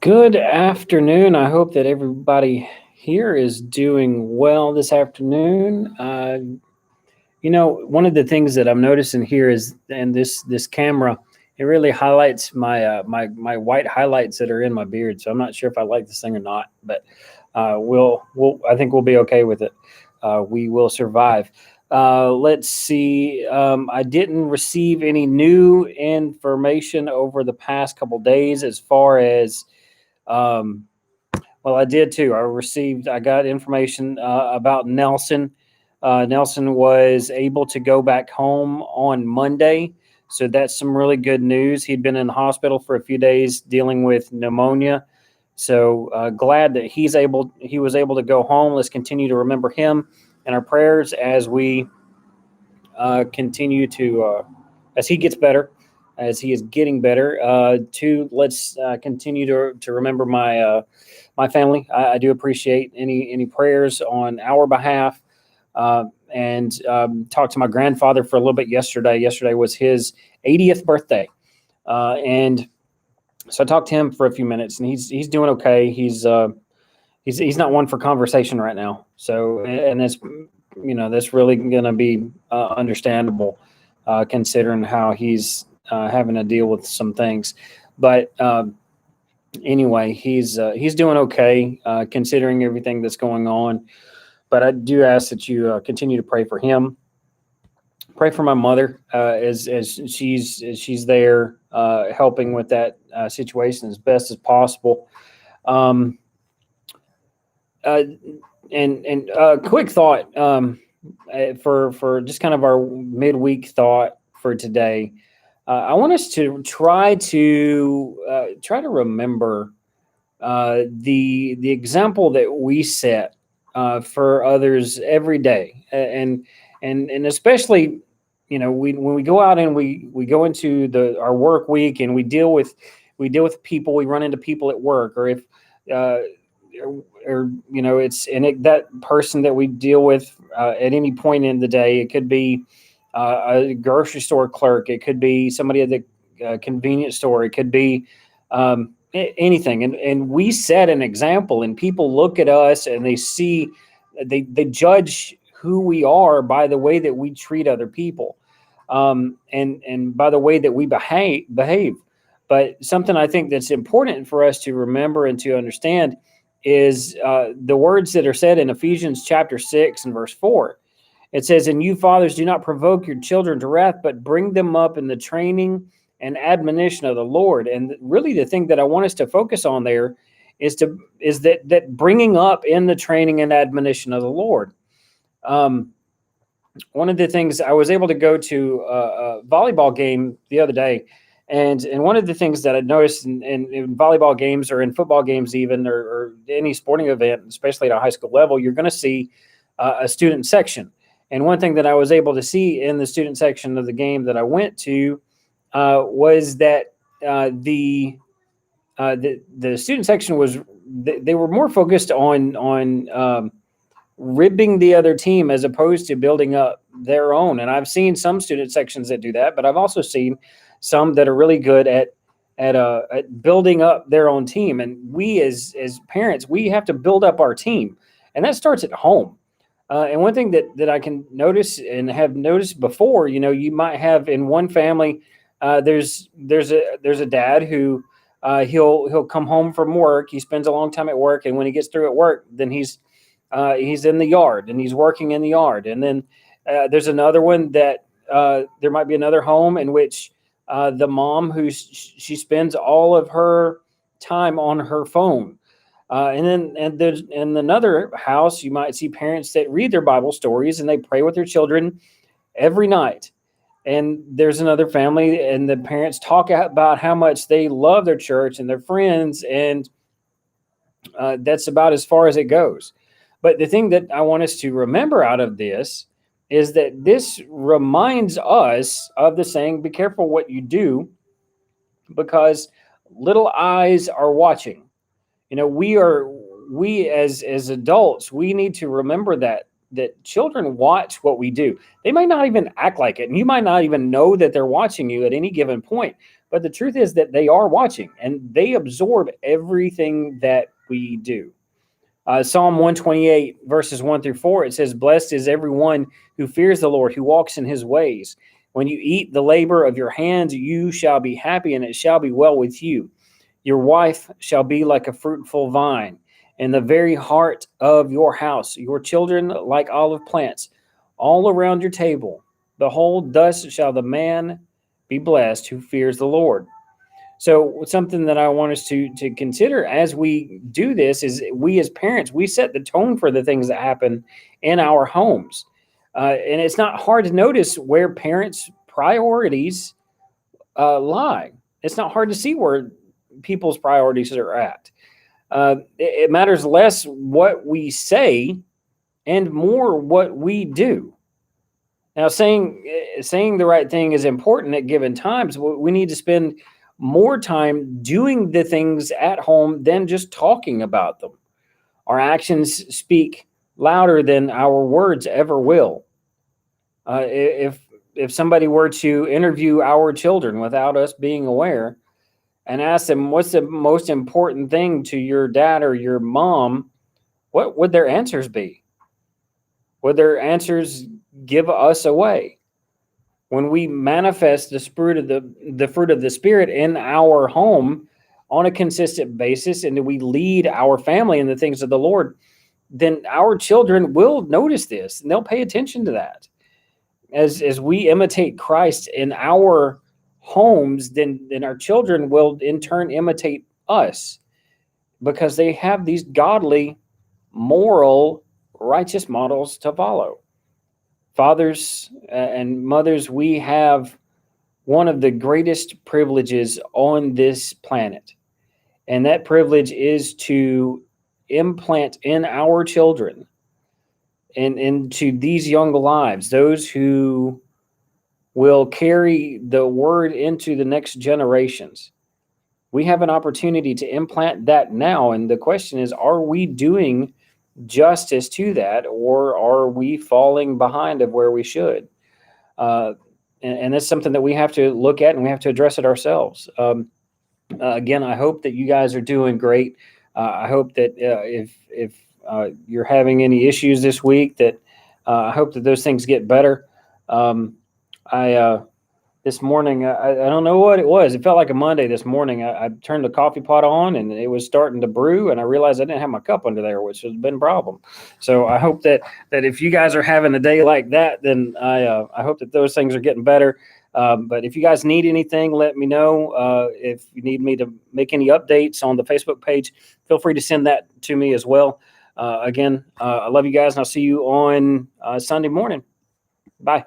Good afternoon. I hope that everybody here is doing well this afternoon. One of the things that I'm noticing here is, and this camera, it really highlights my white highlights that are in my beard. So I'm not sure if I like this thing or not, but we'll I think we'll be okay with it. We will survive. Let's see. I didn't receive any new information over the past couple days as far as um, well, I did too. I got information about Nelson. Nelson was able to go back home on Monday. So that's some really good news. He'd been in the hospital for a few days dealing with pneumonia. So glad that he was able to go home. Let's continue to remember him in our prayers as we continue to as he gets better, as he is getting better. Let's continue to remember my family. I do appreciate any prayers on our behalf. And talked to my grandfather for a little bit yesterday. Yesterday was his 80th birthday, and so I talked to him for a few minutes, and he's doing okay. He's not one for conversation right now. So, and that's really going to be understandable, considering how he's having to deal with some things. But anyway, he's doing okay considering everything that's going on. But I do ask that you continue to pray for him. Pray for my mother as she's there helping with that situation as best as possible. Um, uh, and quick thought for just kind of our midweek thought for today. I want us to try to remember the example that we set for others every day, and especially when we go out and we go into our work week and we deal with people, we run into people at work, or if uh, that person that we deal with at any point in the day. It could be a grocery store clerk, it could be somebody at the convenience store, it could be anything, and we set an example, and people look at us and they judge who we are by the way that we treat other people, and by the way that we behave. But something I think that's important for us to remember and to understand is the words that are said in Ephesians chapter 6 and verse 4. It says, "And you fathers, do not provoke your children to wrath, but bring them up in the training and admonition of the Lord." And really, the thing that I want us to focus on there is that bringing up in the training and admonition of the Lord. Um, One of the things, I was able to go to a volleyball game the other day, and one of the things that I noticed in volleyball games, or in football games even, or any sporting event, especially at a high school level, you're going to see a student section. And one thing that I was able to see in the student section of the game that I went to was that the student section they were more focused on ribbing the other team as opposed to building up their own. And I've seen some student sections that do that, but I've also seen some that are really good at building up their own team. And we as parents, we have to build up our team, and that starts at home. And one thing that I can notice and have noticed before, you might have in one family, there's a dad who he'll come home from work. He spends a long time at work, and when he gets through at work, then he's in the yard and he's working in the yard. And then there's another one that there might be another home in which the mom she spends all of her time on her phone. And there's in another house, you might see parents that read their Bible stories and they pray with their children every night. And there's another family, and the parents talk about how much they love their church and their friends, and that's about as far as it goes. But the thing that I want us to remember out of this is that this reminds us of the saying, "Be careful what you do, because little eyes are watching." We as adults, we need to remember that children watch what we do. They might not even act like it, and you might not even know that they're watching you at any given point. But the truth is that they are watching and they absorb everything that we do. Psalm 128, verses 1-4, it says, "Blessed is everyone who fears the Lord, who walks in his ways. When you eat the labor of your hands, you shall be happy, and it shall be well with you. Your wife shall be like a fruitful vine in the very heart of your house, your children like olive plants all around your table. Behold, thus shall the man be blessed who fears the Lord." So something that I want us to consider as we do this is we as parents, we set the tone for the things that happen in our homes. And it's not hard to notice where parents' priorities lie. It's not hard to see where people's priorities are at. It matters less what we say and more what we do. Now, saying the right thing is important at given times. We need to spend more time doing the things at home than just talking about them. Our actions speak louder than our words ever will. If somebody were to interview our children without us being aware and ask them, what's the most important thing to your dad or your mom, what would their answers be? Would their answers give us away? When we manifest the fruit of the Spirit in our home on a consistent basis, and we lead our family in the things of the Lord, then our children will notice this and they'll pay attention to that. As we imitate Christ in our homes, then our children will in turn imitate us because they have these godly, moral, righteous models to follow. Fathers and mothers, we have one of the greatest privileges on this planet. And that privilege is to implant in our children and into these young lives, those who will carry the word into the next generations. We have an opportunity to implant that now. And the question is, are we doing justice to that, or are we falling behind of where we should? And that's something that we have to look at and we have to address it ourselves. Again, I hope that you guys are doing great. I hope that if you're having any issues this week, that I hope that those things get better. This morning, I don't know what it was. It felt like a Monday this morning. I turned the coffee pot on and it was starting to brew, and I realized I didn't have my cup under there, which has been a problem. So I hope that if you guys are having a day like that, then I hope that those things are getting better. But if you guys need anything, let me know. If you need me to make any updates on the Facebook page, feel free to send that to me as well. Again, I love you guys, and I'll see you on Sunday morning. Bye.